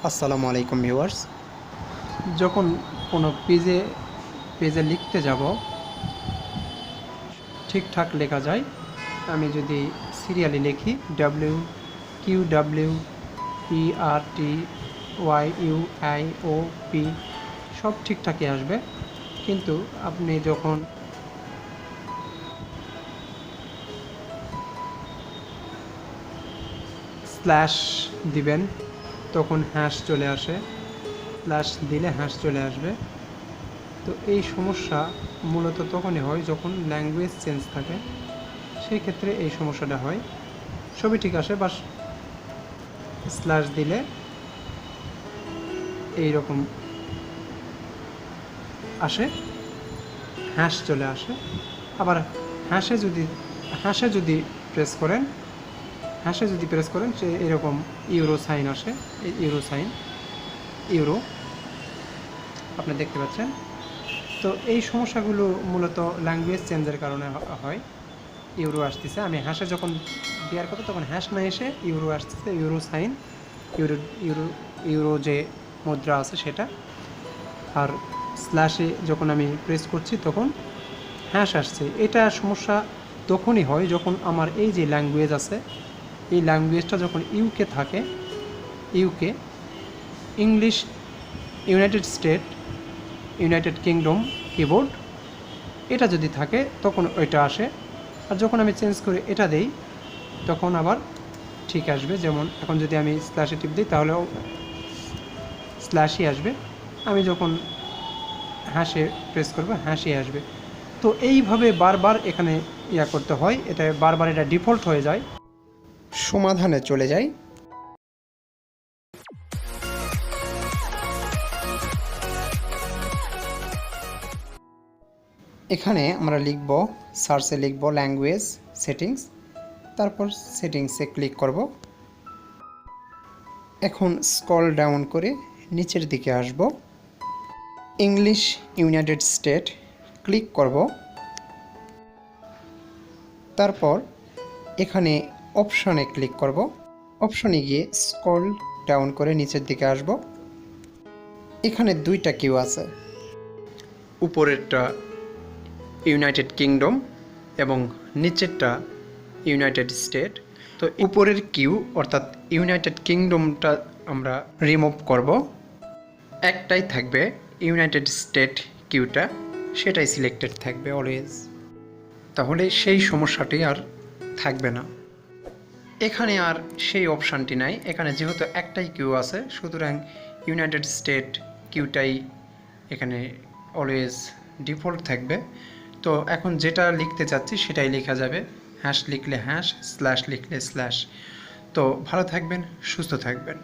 আসসালামু আলাইকুম ভিউয়ার্স। যখন কোনো পেজে লিখতে যাব ঠিকঠাক লেখা যায়। আমি যদি সিরিয়ালি লিখি WQWERTYUIOP সব ঠিকঠাকই আসবে, কিন্তু আপনি যখন স্ল্যাশ দিবেন তখন হ্যাশ চলে আসে, স্ল্যাশ দিলে হ্যাশ চলে আসবে। তো এই সমস্যা মূলত তখনই হয় যখন ল্যাঙ্গুয়েজ চেঞ্জ থাকে, সেই ক্ষেত্রে এই সমস্যাটা হয়। সবই ঠিক আসে, বাস স্ল্যাশ দিলে এই রকম আসে, হ্যাশ চলে আসে। আবার হ্যাশে যদি প্রেস করেন সে এরকম ইউরো সাইন আসে, এই ইউরো আপনি দেখতে পাচ্ছেন। তো এই সমস্যাগুলো মূলত ল্যাঙ্গুয়েজ চেঞ্জের কারণে হয়। ইউরো আসতেছে, আমি হ্যাশে যখন দেওয়ার কথা তখন হ্যাশ না এসে ইউরো আসতেছে, euro sign, euro euro euro যে মুদ্রা আছে সেটা। আর স্ল্যাশে যখন আমি প্রেস করছি তখন হ্যাশ আসছে। এটা সমস্যা তখনই হয় যখন আমার এই যে ল্যাঙ্গুয়েজ আছে, এই ল্যাঙ্গুয়েজটা যখন ইউকে থাকে, UK, English, United state, United kingdom keyboard, এটা যদি থাকে তখন ওইটা আসে। আর যখন আমি চেঞ্জ করে এটা দেই তখন আবার ঠিক আসবে। যেমন এখন যদি আমি স্ল্যাশে টিপ দিই তাহলেও স্ল্যাশই আসবে, আমি যখন হ্যাশে প্রেস করব হ্যাশই আসবে। তো এইভাবে বারবার এখানে করতে হয়, এটা বারবার এটা ডিফল্ট হয়ে যায়। সমাধানে চলে যাই। এখানে আমরা লিখব, সার্চে লিখব ল্যাঙ্গুয়েজ সেটিংস, তারপর সেটিংসে ক্লিক করব। এখন স্ক্রল ডাউন করে নিচের দিকে আসব, ইংলিশ ইউনাইটেড স্টেট ক্লিক করব। তারপর এখানে অপশনে ক্লিক করব। অপশনে গিয়ে স্ক্রল ডাউন করে নিচের দিকে আসব। এখানে দুইটা কিউ আছে, উপরেরটা ইউনাইটেড কিংডম এবং নিচেরটা ইউনাইটেড স্টেট। তো উপরের কিউ অর্থাৎ ইউনাইটেড কিংডমটা আমরা রিমুভ করব, একটাই থাকবে ইউনাইটেড স্টেট কিউটা, সেটাই সিলেক্টেড থাকবে অলওয়েজ। তাহলে সেই সমস্যাটি আর থাকবে না। এখানে আর সেই অপশানটি নাই, এখানে যেহেতু একটাই কিউ আছে সুতরাং ইউনাইটেড স্টেট কিউটাই এখানে অলওয়েজ ডিফল্ট থাকবে। তো এখন যেটা লিখতে চাচ্ছি সেটাই লেখা যাবে, হ্যাশ লিখলে হ্যাশ, স্ল্যাশ লিখলে স্ল্যাশ। তো ভালো থাকবেন, সুস্থ থাকবেন।